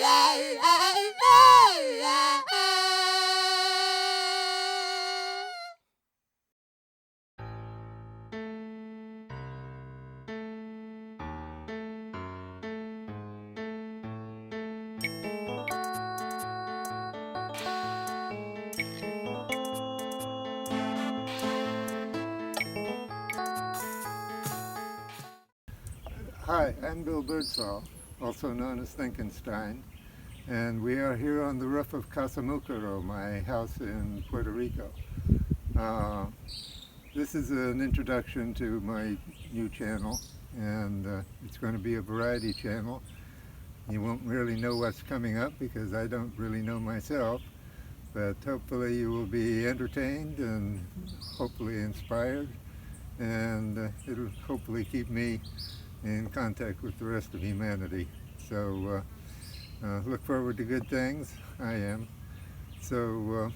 Hi, I'm Bill Birdsall, also known as Thinkenstein, and we are here on the roof of Casa Mucaro, my house in Puerto Rico. This is an introduction to my new channel, and it's going to be a variety channel. You won't really know what's coming up because I don't really know myself, but hopefully you will be entertained and hopefully inspired, and it'll hopefully keep me in contact with the rest of humanity. So look forward to good things. I am. So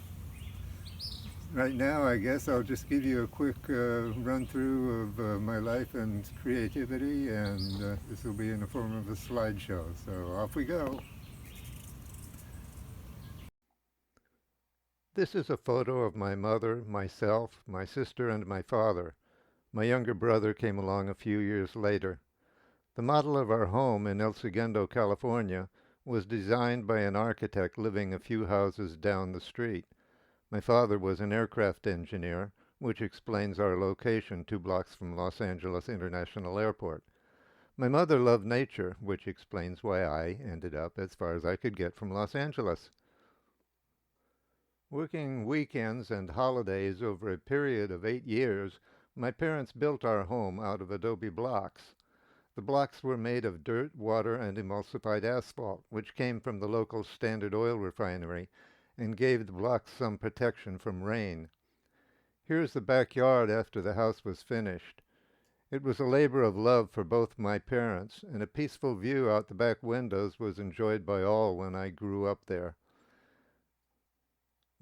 right now I guess I'll just give you a quick run through of my life and creativity, and this will be in the form of a slideshow. So off we go. This is a photo of my mother, myself, my sister, and my father. My younger brother came along a few years later. The model of our home in El Segundo, California, was designed by an architect living a few houses down the street. My father was an aircraft engineer, which explains our location 2 blocks from Los Angeles International Airport. My mother loved nature, which explains why I ended up as far as I could get from Los Angeles. Working weekends and holidays over a period of 8 years, my parents built our home out of adobe blocks. The blocks were made of dirt, water, and emulsified asphalt, which came from the local Standard Oil refinery and gave the blocks some protection from rain. Here's the backyard after the house was finished. It was a labor of love for both my parents, and a peaceful view out the back windows was enjoyed by all when I grew up there.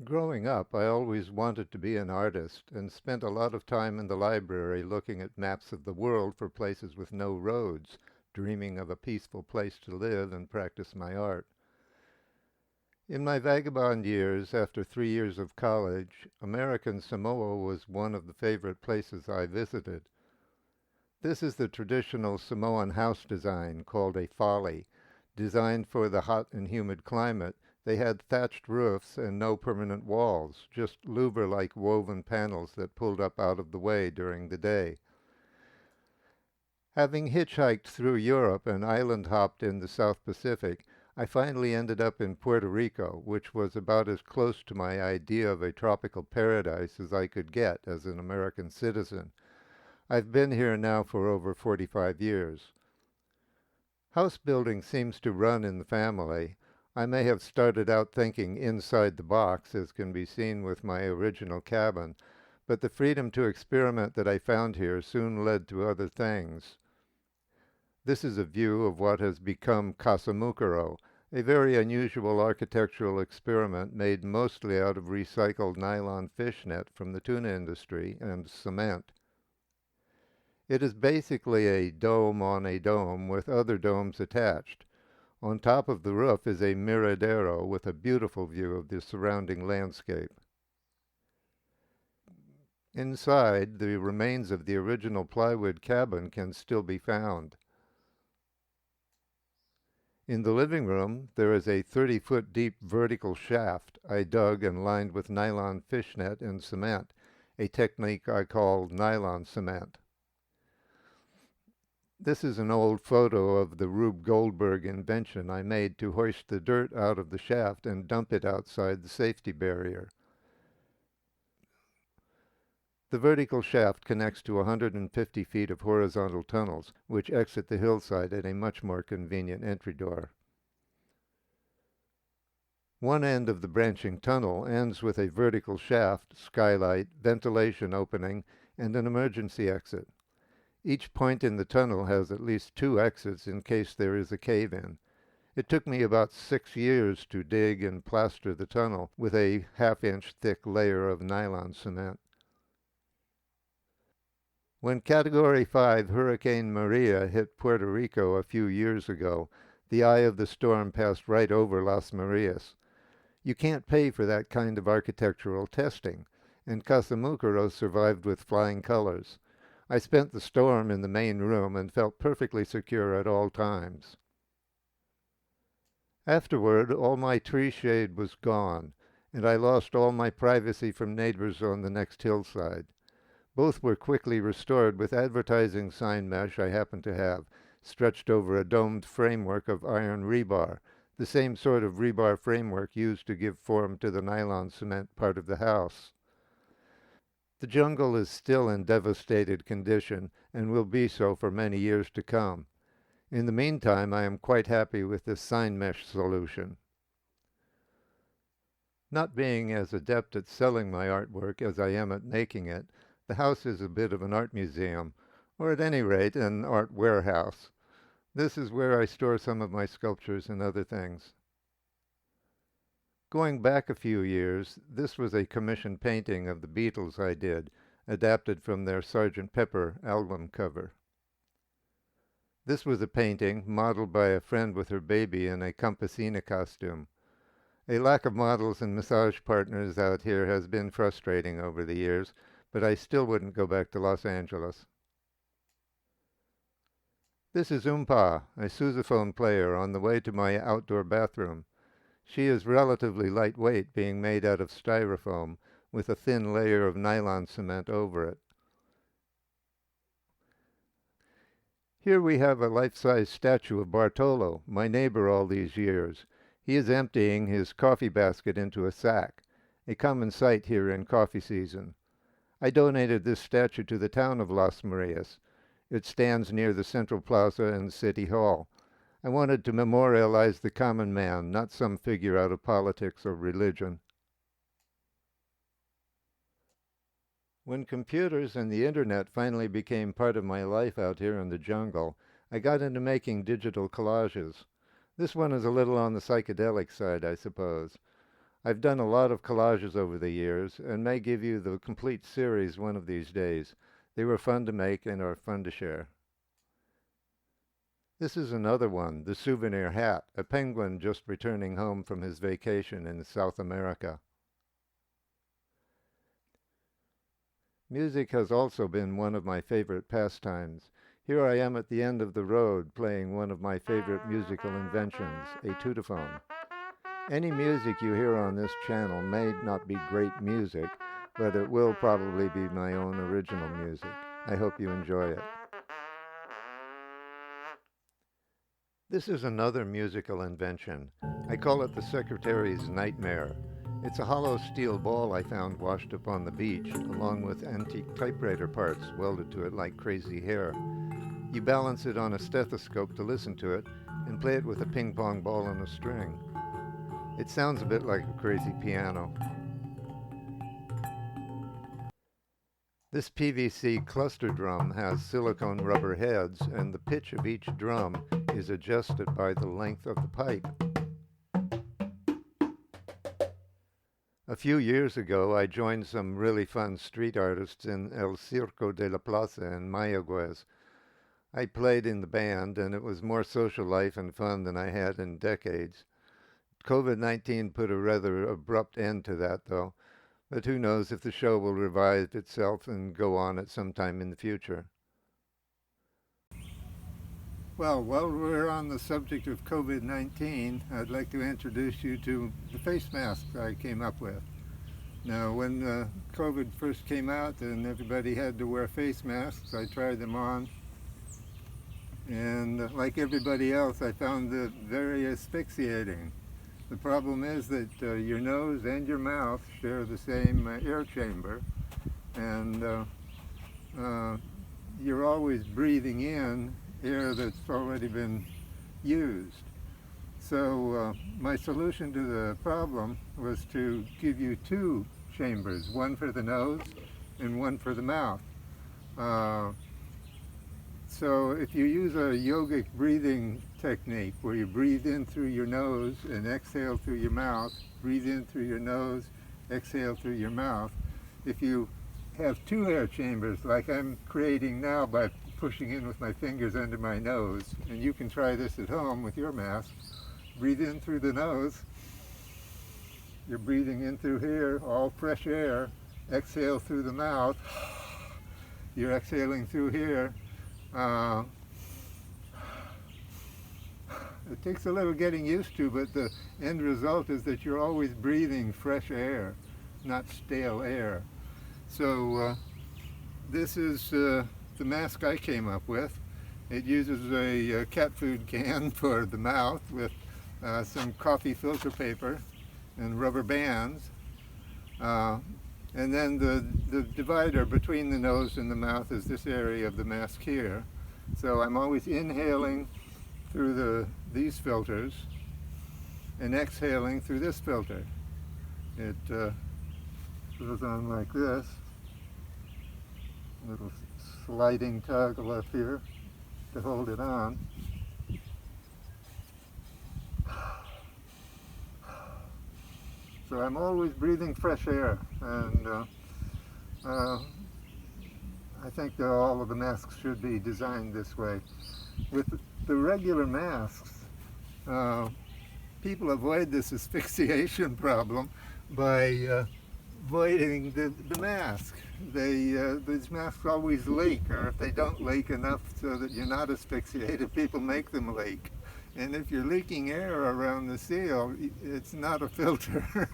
Growing up, I always wanted to be an artist and spent a lot of time in the library looking at maps of the world for places with no roads, dreaming of a peaceful place to live and practice my art. In my vagabond years, after 3 years of college, American Samoa was one of the favorite places I visited. This is the traditional Samoan house design called a folly. Designed for the hot and humid climate, they had thatched roofs and no permanent walls, just louver-like woven panels that pulled up out of the way during the day. Having hitchhiked through Europe and island-hopped in the South Pacific, I finally ended up in Puerto Rico, which was about as close to my idea of a tropical paradise as I could get as an American citizen. I've been here now for over 45 years. House building seems to run in the family. I may have started out thinking inside the box, as can be seen with my original cabin, but the freedom to experiment that I found here soon led to other things. This is a view of what has become Casa Mucaro, a very unusual architectural experiment made mostly out of recycled nylon fishnet from the tuna industry and cement. It is basically a dome on a dome with other domes attached. On top of the roof is a miradero with a beautiful view of the surrounding landscape. Inside, the remains of the original plywood cabin can still be found. In the living room, there is a 30-foot deep vertical shaft I dug and lined with nylon fishnet and cement, a technique I call nylon cement. This is an old photo of the Rube Goldberg invention I made to hoist the dirt out of the shaft and dump it outside the safety barrier. The vertical shaft connects to 150 feet of horizontal tunnels, which exit the hillside at a much more convenient entry door. One end of the branching tunnel ends with a vertical shaft, skylight, ventilation opening, and an emergency exit. Each point in the tunnel has at least 2 exits in case there is a cave-in. It took me about 6 years to dig and plaster the tunnel with a half-inch thick layer of nylon cement. When Category 5 Hurricane Maria hit Puerto Rico a few years ago, The eye of the storm passed right over Las Marias. You can't pay for that kind of architectural testing, and Casa Mucaro survived with flying colors. I spent the storm in the main room and felt perfectly secure at all times. Afterward, all my tree shade was gone, and I lost all my privacy from neighbors on the next hillside. Both were quickly restored with advertising sign mesh I happened to have, stretched over a domed framework of iron rebar, the same sort of rebar framework used to give form to the nylon cement part of the house. The jungle is still in devastated condition and will be so for many years to come. In the meantime, I am quite happy with this sign mesh solution. Not being as adept at selling my artwork as I am at making it, the house is a bit of an art museum, or at any rate an art warehouse. This is where I store some of my sculptures and other things. Going back a few years, this was a commissioned painting of the Beatles I did, adapted from their Sgt. Pepper album cover. This was a painting modeled by a friend with her baby in a campesina costume. A lack of models and massage partners out here has been frustrating over the years, but I still wouldn't go back to Los Angeles. This is Oompa, a sousaphone player, on the way to my outdoor bathroom. She is relatively lightweight, being made out of styrofoam, with a thin layer of nylon cement over it. Here we have a life-size statue of Bartolo, my neighbor all these years. He is emptying his coffee basket into a sack, a common sight here in coffee season. I donated this statue to the town of Las Marias. It stands near the Central Plaza and City Hall. I wanted to memorialize the common man, not some figure out of politics or religion. When computers and the internet finally became part of my life out here in the jungle, I got into making digital collages. This one is a little on the psychedelic side, I suppose. I've done a lot of collages over the years and may give you the complete series one of these days. They were fun to make and are fun to share. This is another one, the souvenir hat, a penguin just returning home from his vacation in South America. Music has also been one of my favorite pastimes. Here I am at the end of the road playing one of my favorite musical inventions, a tutophone. Any music you hear on this channel may not be great music, but it will probably be my own original music. I hope you enjoy it. This is another musical invention. I call it the Secretary's Nightmare. It's a hollow steel ball I found washed up on the beach, along with antique typewriter parts welded to it like crazy hair. You balance it on a stethoscope to listen to it, and play it with a ping-pong ball and a string. It sounds a bit like a crazy piano. This PVC cluster drum has silicone rubber heads, and the pitch of each drum is adjusted by the length of the pipe. A few years ago, I joined some really fun street artists in El Circo de la Plaza in Mayagüez. I played in the band, and it was more social life and fun than I had in decades. COVID-19 put a rather abrupt end to that, though, but who knows if the show will revive itself and go on at some time in the future. Well, while we're on the subject of COVID-19, I'd like to introduce you to the face masks I came up with. Now, when COVID first came out and everybody had to wear face masks, I tried them on. And like everybody else, I found it very asphyxiating. The problem is that your nose and your mouth share the same air chamber, and you're always breathing in air that's already been used. So my solution to the problem was to give you two chambers, one for the nose and one for the mouth. So if you use a yogic breathing technique where you breathe in through your nose and exhale through your mouth, breathe in through your nose, exhale through your mouth, if you have two air chambers like I'm creating now by pushing in with my fingers under my nose. And you can try this at home with your mask. Breathe in through the nose. You're breathing in through here, all fresh air. Exhale through the mouth. You're exhaling through here. It takes a little getting used to, but the end result is that you're always breathing fresh air, not stale air. So this is the mask I came up with. It uses a cat food can for the mouth with some coffee filter paper and rubber bands. And then the divider between the nose and the mouth is this area of the mask here. So I'm always inhaling through these filters and exhaling through this filter. It goes on like this. Little sliding toggle up here to hold it on. So I'm always breathing fresh air, and I think that all of the masks should be designed this way. With the regular masks, people avoid this asphyxiation problem by avoiding the mask. These masks always leak, or if they don't leak enough so that you're not asphyxiated, people make them leak. And if you're leaking air around the seal, it's not a filter.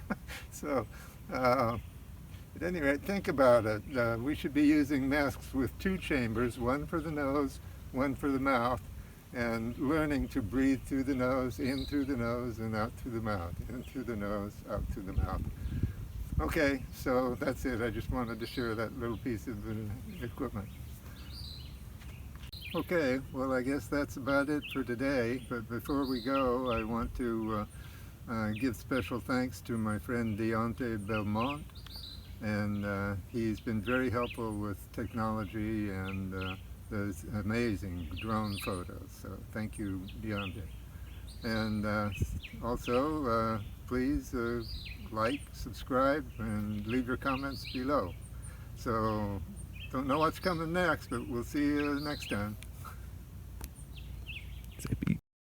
So, at any rate, think about it. We should be using masks with two chambers, one for the nose, one for the mouth, and learning to breathe through the nose, in through the nose, and out through the mouth, in through the nose, out through the mouth. Okay, so that's it. I just wanted to share that little piece of equipment. Okay, well, I guess that's about it for today, but before we go, I want to give special thanks to my friend Deontay Belmont, and he's been very helpful with technology and those amazing drone photos, so thank you, Deontay. And also, please like, subscribe, and leave your comments below. So, don't know what's coming next, but we'll see you next time.